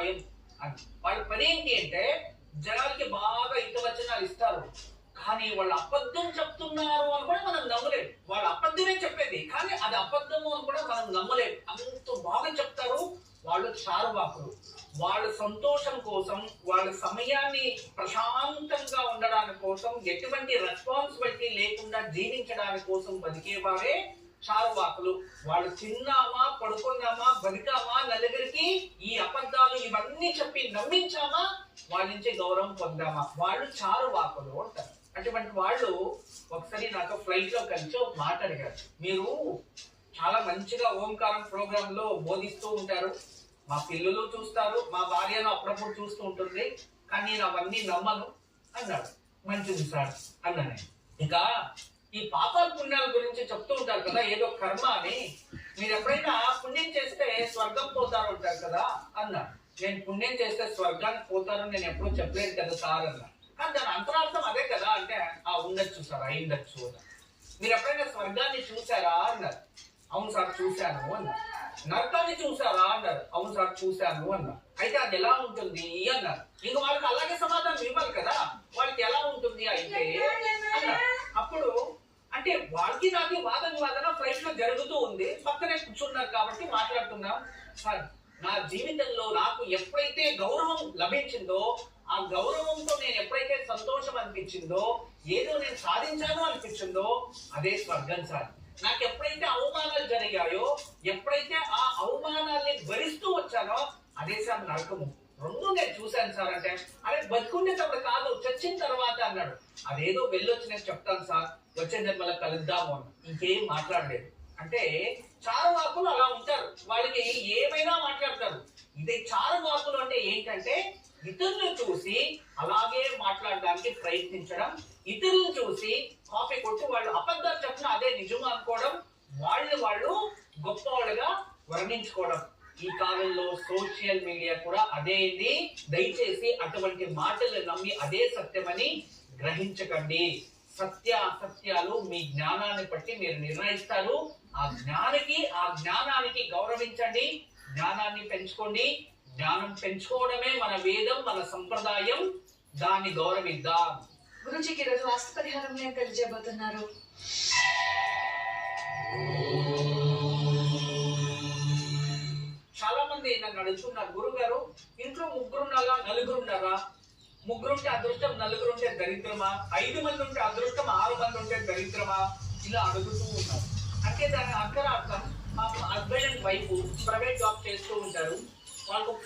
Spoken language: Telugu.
సంప్రదాయం అని. వాళ్ళ పని ఏంటి అంటే జనాలకి బాగా ఇతవచనాలు ఇస్తారు, కానీ వాళ్ళు అబద్ధం చెప్తున్నారు అని కూడా మనం నమ్మలేము. వాళ్ళు అబద్ధమే చెప్పేది, కానీ అది అబద్ధము అని కూడా మనం నమ్మలేము. అంత బాగా చెప్తారు. వాళ్ళు చారువాకులు. వాళ్ళ సంతోషం కోసం, వాళ్ళ సమయాన్ని ప్రశాంతంగా ఉండడానికి కోసం, ఎటువంటి రెస్పాన్సిబిలిటీ లేకుండా జీవించడానికి కోసం బతికేవారే చారువాకులు. వాళ్ళు తిన్నామా, పడుకున్నామా, బతికామా, నలుగురికి ఈ అబద్ధాలు ఇవన్నీ చెప్పి నమ్మించామా, వాళ్ళ నుంచి గౌరవం పొందామా, వాళ్ళు చారువాకులు అంటారు. అటువంటి వాళ్ళు ఒకసారి నాతో ఫ్లైట్ లో కలిసి ఒక మాట అడిగారు. మీరు చాలా మంచిగా ఓంకారం ప్రోగ్రామ్ లో బోధిస్తూ ఉంటారు, మా పిల్లలు చూస్తారు, మా భార్యను అప్పుడప్పుడు చూస్తూ ఉంటుంది, కానీ నేను అవన్నీ నమ్మను అన్నాడు. మంచిది సార్ అన్నాను. ఇక ఈ పాపాల పుణ్యాల గురించి చెప్తూ ఉంటారు కదా, ఏదో కర్మ అని. మీరు ఎప్పుడైనా పుణ్యం చేస్తే స్వర్గం పోతారు అంటారు కదా అన్నా. నేను పుణ్యం చేస్తే స్వర్గానికి పోతారని నేను ఎప్పుడూ చెప్పలేదు కదా సార్ అన్నా. కానీ దాని అంతరార్థం అదే కదా అంటే, ఉండొచ్చు సార్, అయిండొచ్చు అన్న. మీరు ఎప్పుడైనా స్వర్గాన్ని చూసారా అన్నారు. అవును సార్ చూశాను అన్నారు. నరకాన్ని చూసారా అన్నారు. అవును సార్ చూశాను అన్నారు. అయితే అది ఎలా ఉంటుంది అన్నారు. ఇంక వాళ్ళకి అలాగే సమాధానం ఇవ్వాలి కదా, వాళ్ళకి ఎలా ఉంటుంది అయితే అన్నారు. అప్పుడు అంటే వాళ్ళకి నాకు వాదన ఫ్లైట్ లో జరుగుతూ ఉంది, పక్కనే కూర్చున్నారు కాబట్టి మాట్లాడుతున్నాం. సార్ నా జీవితంలో నాకు ఎప్పుడైతే గౌరవం లభించిందో, ఆ గౌరవంతో నేను ఎప్పుడైతే సంతోషం అనిపించిందో, ఏదో నేను సాధించాను అనిపించిందో, అదే స్వర్గం సార్. నాకు ఎప్పుడైతే అవమానాలు జరిగాయో, ఎప్పుడైతే ఆ అవమానాల్ని భరిస్తూ వచ్చానో, అదే సార్ నరకము. రెండు నేను చూశాను సార్ అంటే, అరే బతుకుండేటప్పుడు కాదు, చచ్చిన తర్వాత అన్నాడు. అదేదో వెళ్ళొచ్చి నేను చెప్తాను సార్, వచ్చే జన్మలో కలుద్దాము అన్న. ఇంకేం మాట్లాడలేదు. అంటే చారువాకులు అలా ఉంటారు, వాళ్ళకి ఏమైనా మాట్లాడతారు. ఇదే చారువాకులు అంటే ఏంటంటే, ఇతరులను చూసి అలాగే మాట్లాడడానికి ప్రయత్నించడం, ఇతరులను చూసి కాపీ కొట్టి వాళ్ళు అబద్ధాలు చెప్పిన అదే నిజం అనుకోవడం, వాళ్ళు గొప్పవాళ్ళుగా వర్ణించుకోవడం. ఈ కాలంలో సోషల్ మీడియా కూడా అదేది. దయచేసి అటువంటి మాటలు నమ్మి అదే సత్యమని గ్రహించకండి. సత్య అసత్యాలు మీ జ్ఞానాన్ని బట్టి మీరు నిర్ణయిస్తారు. ఆ జ్ఞానానికి గౌరవించండి, జ్ఞానాన్ని పెంచుకోండి. జ్ఞానం పెంచుకోవడమే మన వేదం, మన సంప్రదాయం. దాన్ని గౌరవిద్దాం. గురుజీకి ఈరోజు వాస్తు పరిహారం ఏం తెలియజేయబోతున్నారు? చాలా మంది నన్ను అడుగుతున్నారు, గురుగారు ఇంట్లో ముగ్గురున్నారా, నలుగురున్నారా? ముగ్గురుంటే అదృష్టం, నలుగురుంటే దరిద్రమా? 5 మంది ఉంటే అదృష్టం, 6 మంది ఉంటే దరిద్రమా? ఇలా అడుగుతూ ఉన్నారు. అంటే దాని అంతరార్థం, మా husband and wife private job చేస్తూ ఉంటారు, వాళ్ళకు ఒక